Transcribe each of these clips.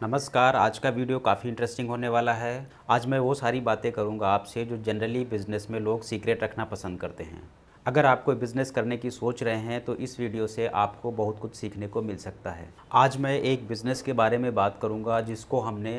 नमस्कार। आज का वीडियो काफ़ी इंटरेस्टिंग होने वाला है। आज मैं वो सारी बातें करूंगा आपसे जो जनरली बिज़नेस में लोग सीक्रेट रखना पसंद करते हैं। अगर आप कोई बिज़नेस करने की सोच रहे हैं तो इस वीडियो से आपको बहुत कुछ सीखने को मिल सकता है। आज मैं एक बिज़नेस के बारे में बात करूंगा जिसको हमने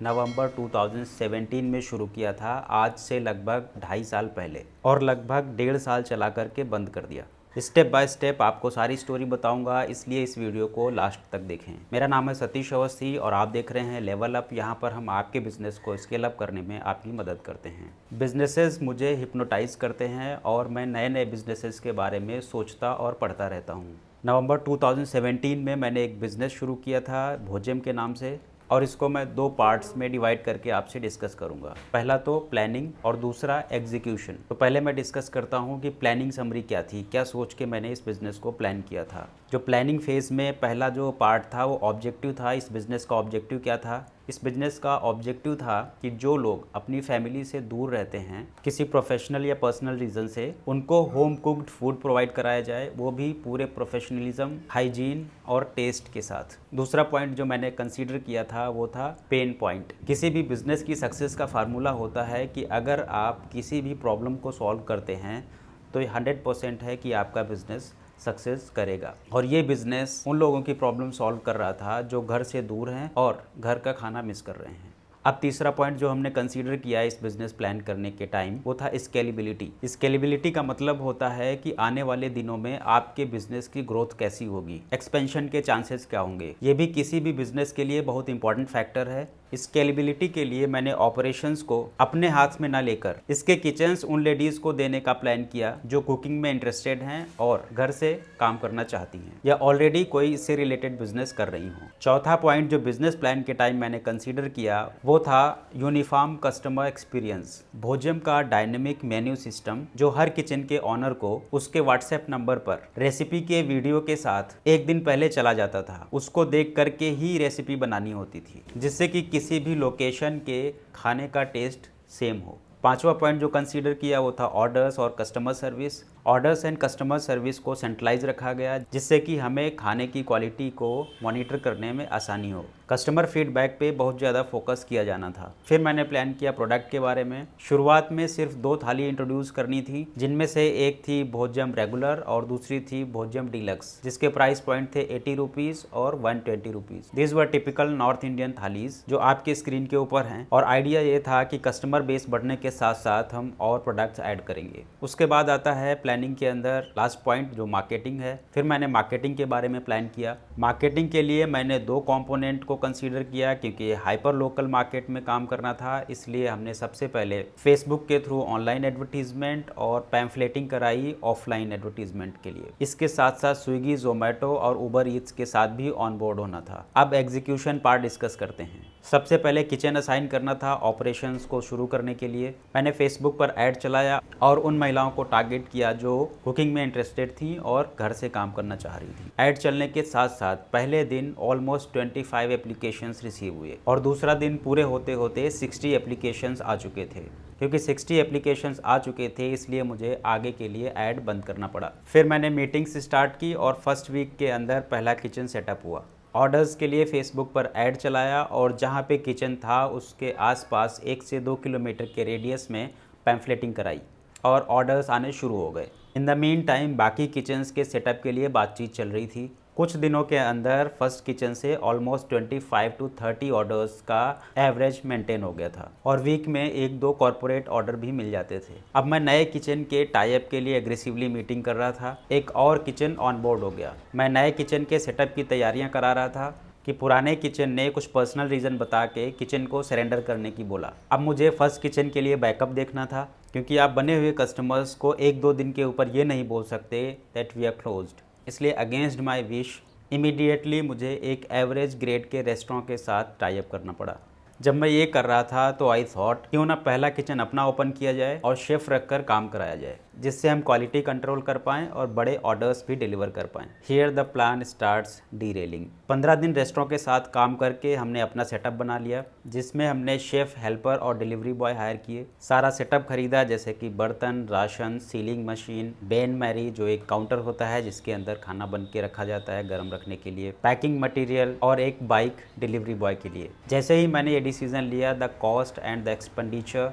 नवंबर 2017 में शुरू किया था, आज से लगभग 2.5 साल पहले, और लगभग 1.5 साल चला करके बंद कर दिया। स्टेप बाय स्टेप आपको सारी स्टोरी बताऊंगा, इसलिए इस वीडियो को लास्ट तक देखें। मेरा नाम है सतीश अवस्थी और आप देख रहे हैं लेवल अप। यहाँ पर हम आपके बिजनेस को स्केल अप करने में आपकी मदद करते हैं। बिजनेसेस मुझे हिप्नोटाइज करते हैं और मैं नए नए बिजनेसेस के बारे में सोचता और पढ़ता रहता हूँ। नवंबर 2017 में मैंने एक बिज़नेस शुरू किया था भोजम के नाम से, और इसको मैं 2 पार्ट्स में डिवाइड करके आपसे डिस्कस करूंगा। पहला तो प्लानिंग और दूसरा एग्जीक्यूशन। तो पहले मैं डिस्कस करता हूं कि प्लानिंग समरी क्या थी, क्या सोच के मैंने इस बिज़नेस को प्लान किया था। जो प्लानिंग फेज़ में पहला जो पार्ट था वो ऑब्जेक्टिव था। इस बिज़नेस का ऑब्जेक्टिव क्या था? इस बिज़नेस का ऑब्जेक्टिव था कि जो लोग अपनी फैमिली से दूर रहते हैं किसी प्रोफेशनल या पर्सनल रीज़न से, उनको होम कुक्ड फूड प्रोवाइड कराया जाए, वो भी पूरे प्रोफेशनलिज्म, हाइजीन और टेस्ट के साथ। दूसरा पॉइंट जो मैंने कंसीडर किया था वो था पेन पॉइंट। किसी भी बिज़नेस की सक्सेस का फार्मूला होता है कि अगर आप किसी भी प्रॉब्लम को सॉल्व करते हैं तो ये 100% है कि आपका बिज़नेस सक्सेस करेगा। और ये बिज़नेस उन लोगों की प्रॉब्लम सॉल्व कर रहा था जो घर से दूर हैं और घर का खाना मिस कर रहे हैं। अब तीसरा पॉइंट जो हमने कंसीडर किया इस बिज़नेस प्लान करने के टाइम वो था स्केलेबिलिटी। स्केलेबिलिटी का मतलब होता है कि आने वाले दिनों में आपके बिज़नेस की ग्रोथ कैसी होगी, एक्सपेंशन के चांसेस क्या होंगे। ये भी किसी भी बिज़नेस के लिए बहुत इंपॉर्टेंट फैक्टर है। स्केलेबिलिटी के लिए मैंने ऑपरेशंस को अपने हाथ में ना लेकर इसके किचन्स उन लेडीज़ को देने का प्लान किया जो कुकिंग में इंटरेस्टेड हैं और घर से काम करना चाहती हैं या ऑलरेडी कोई इससे रिलेटेड बिजनेस कर रही हों। चौथा पॉइंट जो बिजनेस प्लान के टाइम मैंने कंसीडर किया वो था यूनिफॉर्म कस्टमर एक्सपीरियंस। भोजम का डायनेमिक मेन्यू सिस्टम जो हर किचन के ऑनर को उसके व्हाट्सएप नंबर पर रेसिपी के वीडियो के साथ एक दिन पहले चला जाता था, उसको देख करके ही रेसिपी बनानी होती थी जिससे कि किसी भी लोकेशन के खाने का टेस्ट सेम हो। पांचवा पॉइंट जो कंसीडर किया वो था ऑर्डर्स और customer service. Orders and customer service को सेंट्रलाइज रखा गया जिससे कि हमें खाने की क्वालिटी को मॉनिटर करने में आसानी हो। कस्टमर फीडबैक पे बहुत ज़्यादा फोकस किया जाना था। फिर मैंने प्लान किया प्रोडक्ट के बारे में। शुरुआत में सिर्फ 2 थाली इंट्रोड्यूस करनी थी, जिनमें से एक थी भोजम रेगुलर और दूसरी थी भोजम डिलक्स, जिसके प्राइस पॉइंट थे 80 रुपीज़ और 120 rupees. This were typical north Indian thalis जो आपके स्क्रीन के ऊपर हैं। और आइडिया ये था कि कस्टमर बेस बढ़ने के साथ साथ हम और प्रोडक्ट्स ऐड करेंगे। उसके बाद आता है प्लानिंग के अंदर लास्ट पॉइंट जो मार्केटिंग है। फिर मैंने मार्केटिंग के बारे में प्लान किया। मार्केटिंग के लिए मैंने 2 कंपोनेंट को कंसीडर किया क्योंकि हाइपर लोकल मार्केट में काम करना था, इसलिए हमने सबसे पहले फेसबुक के थ्रू ऑनलाइन एडवर्टीजमेंट और पैम्फलेटिंग कराई ऑफलाइन एडवर्टीजमेंट के लिए। इसके साथ साथ स्विगी, जोमेटो और उबर ईट्स के साथ भी ऑन बोर्ड होना था। अब एग्जीक्यूशन पार्ट डिस्कस करते हैं। सबसे पहले किचन असाइन करना था ऑपरेशंस को शुरू करने के लिए। मैंने फेसबुक पर ऐड चलाया और उन महिलाओं को टारगेट किया जो कुकिंग में इंटरेस्टेड थी और घर से काम करना चाह रही थी। ऐड चलने के साथ साथ पहले दिन ऑलमोस्ट 25 एप्लीकेशंस रिसीव हुए और दूसरा दिन पूरे होते होते 60 एप्लीकेशंस आ चुके थे। क्योंकि 60 एप्लीकेशंस आ चुके थे इसलिए मुझे आगे के लिए ऐड बंद करना पड़ा। फिर मैंने मीटिंग्स स्टार्ट की और फर्स्ट वीक के अंदर पहला किचन सेटअप हुआ। ऑर्डर्स के लिए फेसबुक पर ऐड चलाया और जहां पे किचन था उसके आसपास 1 से 2 किलोमीटर के रेडियस में पैम्फलेटिंग कराई और ऑर्डर्स आने शुरू हो गए। इन द मीन टाइम बाकी किचन्स के सेटअप के लिए बातचीत चल रही थी। कुछ दिनों के अंदर फर्स्ट किचन से ऑलमोस्ट 25 to 30 ऑर्डर्स का एवरेज मेंटेन हो गया था और वीक में 1-2 कॉर्पोरेट ऑर्डर भी मिल जाते थे। अब मैं नए किचन के टाई अप के लिए एग्रेसिवली मीटिंग कर रहा था। एक और किचन ऑन बोर्ड हो गया। मैं नए किचन के सेटअप की तैयारियां करा रहा था कि पुराने किचन ने कुछ पर्सनल रीज़न बता के किचन को सरेंडर करने की बोला। अब मुझे फर्स्ट किचन के लिए बैकअप देखना था क्योंकि आप बने हुए कस्टमर्स को 1-2 दिन के ऊपर ये नहीं बोल सकते दैट वी आर क्लोज्ड। इसलिए अगेंस्ट माय विश इमीडिएटली मुझे एक एवरेज ग्रेड के रेस्टोरेंट के साथ टाई अप करना पड़ा। जब मैं ये कर रहा था तो आई थॉट क्यों ना पहला किचन अपना ओपन किया जाए और शेफ़ रखकर काम कराया जाए। जिससे हम क्वालिटी कंट्रोल कर पाएँ और बड़े ऑर्डर्स भी डिलीवर कर पाएँ। Here the plan starts derailing. 15 दिन रेस्टोरेंट के साथ काम करके हमने अपना सेटअप बना लिया, जिसमें हमने शेफ, हेल्पर और डिलीवरी बॉय हायर किए। सारा सेटअप खरीदा, जैसे कि बर्तन, ration, sealing machine, bain marie जो एक काउंटर होता है जिसके अंदर खाना बन के रखा जाता है गर्म रखने के लिए, पैकिंग मटेरियल और एक बाइक डिलीवरी बॉय के लिए। जैसे ही मैंने ये डिसीजन लिया, the cost and the expenditure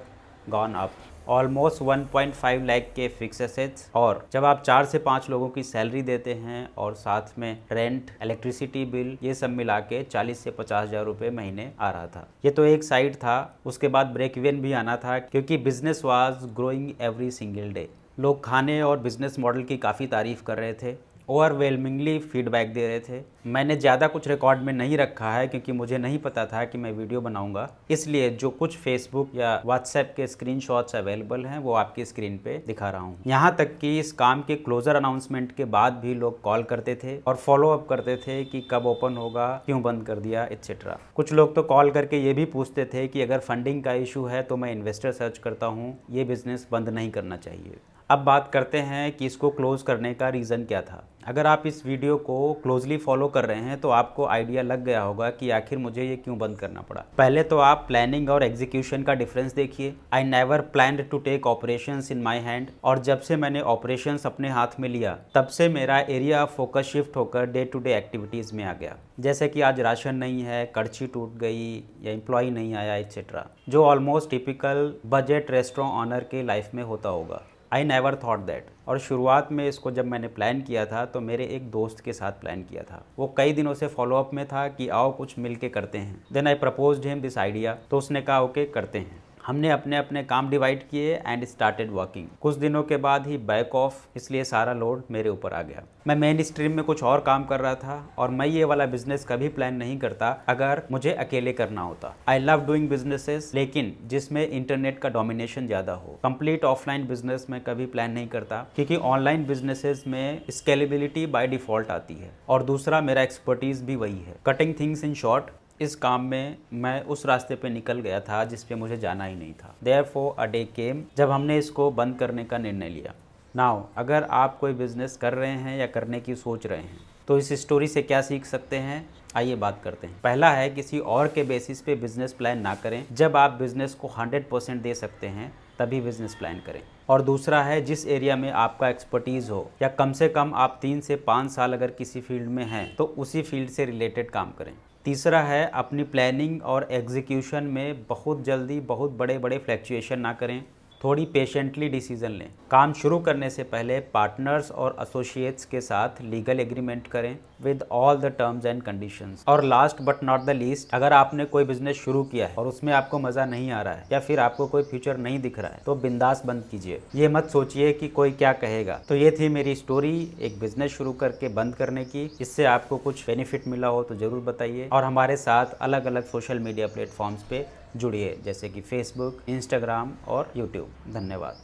gone up. Almost 1.5 lakh के फिक्स एसेट्स, और जब आप 4 से 5 लोगों की सैलरी देते हैं और साथ में रेंट, इलेक्ट्रिसिटी बिल, ये सब मिला के 40 से 50 हज़ार रुपये महीने आ रहा था। ये तो एक साइड था। उसके बाद ब्रेक इवन भी आना था, क्योंकि business was growing every single day. लोग खाने और बिजनेस मॉडल की काफ़ी तारीफ कर रहे थे, ओवरवेलमिंगली फीडबैक दे रहे थे। मैंने ज़्यादा कुछ रिकॉर्ड में नहीं रखा है, क्योंकि मुझे नहीं पता था कि मैं वीडियो बनाऊंगा, इसलिए जो कुछ फेसबुक या व्हाट्सएप के स्क्रीनशॉट्स अवेलेबल हैं वो आपकी स्क्रीन पे दिखा रहा हूँ। यहाँ तक कि इस काम के क्लोजर अनाउंसमेंट के बाद भी लोग कॉल करते थे और फॉलो अप करते थे कि कब ओपन होगा, क्यों बंद कर दिया, एट्सेट्रा। कुछ लोग तो कॉल करके ये भी पूछते थे कि अगर फंडिंग का इशू है तो मैं इन्वेस्टर सर्च करता हूँ, ये बिजनेस बंद नहीं करना चाहिए। अब बात करते हैं कि इसको क्लोज करने का रीज़न क्या था। अगर आप इस वीडियो को क्लोजली फॉलो कर रहे हैं तो आपको आइडिया लग गया होगा कि आखिर मुझे ये क्यों बंद करना पड़ा। पहले तो आप प्लानिंग और एग्जीक्यूशन का डिफरेंस देखिए। I never planned to take operations in my hand, और जब से मैंने ऑपरेशंस अपने हाथ में लिया तब से मेरा एरिया ऑफ फोकस शिफ्ट होकर डे टू डे एक्टिविटीज़ में आ गया। जैसे कि आज राशन नहीं है, कड़छी टूट गई या एम्प्लॉय नहीं आया, एट्सेट्रा, जो almost typical budget restaurant owner के लाइफ में होता होगा। I never thought that. और शुरुआत में इसको जब मैंने प्लान किया था तो मेरे एक दोस्त के साथ प्लान किया था। वो कई दिनों से फॉलोअप में था कि आओ कुछ मिल के करते हैं। Then I proposed him this idea, तो उसने कहा ओके करते हैं। हमने अपने अपने काम डिवाइड किए एंड स्टार्टेड वर्किंग। कुछ दिनों के बाद ही बैक ऑफ, इसलिए सारा लोड मेरे ऊपर आ गया। मैं मेन स्ट्रीम में कुछ और काम कर रहा था, और मैं ये वाला बिजनेस कभी प्लान नहीं करता अगर मुझे अकेले करना होता। आई लव डूइंग बिजनेसेस, लेकिन जिसमें इंटरनेट का डोमिनेशन ज़्यादा हो। कंप्लीट ऑफलाइन बिजनेस में कभी प्लान नहीं करता, क्योंकि ऑनलाइन बिजनेसेस में स्केलेबिलिटी बाय डिफॉल्ट आती है, और दूसरा मेरा एक्सपर्टीज़ भी वही है, कटिंग थिंग्स इन शॉर्ट। इस काम में मैं उस रास्ते पे निकल गया था जिस पे मुझे जाना ही नहीं था। देयरफॉर अ डे केम जब हमने इसको बंद करने का निर्णय लिया। नाउ अगर आप कोई बिजनेस कर रहे हैं या करने की सोच रहे हैं तो इस स्टोरी से क्या सीख सकते हैं, आइए बात करते हैं। पहला है, किसी और के बेसिस पे बिजनेस प्लान ना करें। जब आप बिजनेस को 100% दे सकते हैं तभी बिजनेस प्लान करें। और दूसरा है, जिस एरिया में आपका एक्सपर्टीज़ हो, या कम से कम आप 3 से 5 साल अगर किसी फील्ड में हैं तो उसी फील्ड से रिलेटेड काम करें। तीसरा है, अपनी प्लानिंग और एग्जीक्यूशन में बहुत जल्दी बहुत बड़े बड़े फ्लैक्चुएशन ना करें। थोड़ी पेशेंटली डिसीजन लें। काम शुरू करने से पहले पार्टनर्स और एसोसिएट्स के साथ लीगल एग्रीमेंट करें with all the terms and conditions. और last but not the least, अगर आपने कोई बिजनेस शुरू किया है और उसमें आपको मज़ा नहीं आ रहा है या फिर आपको कोई फ्यूचर नहीं दिख रहा है तो बिंदास बंद कीजिए। ये मत सोचिए कि कोई क्या कहेगा। तो ये थी मेरी स्टोरी, एक बिजनेस शुरू करके बंद करने की। इससे आपको कुछ बेनिफिट मिला हो तो ज़रूर बताइए, और हमारे साथ अलग अलग सोशल मीडिया प्लेटफॉर्म्स पे जुड़िए, जैसे कि फेसबुक, इंस्टाग्राम और यूट्यूब। धन्यवाद।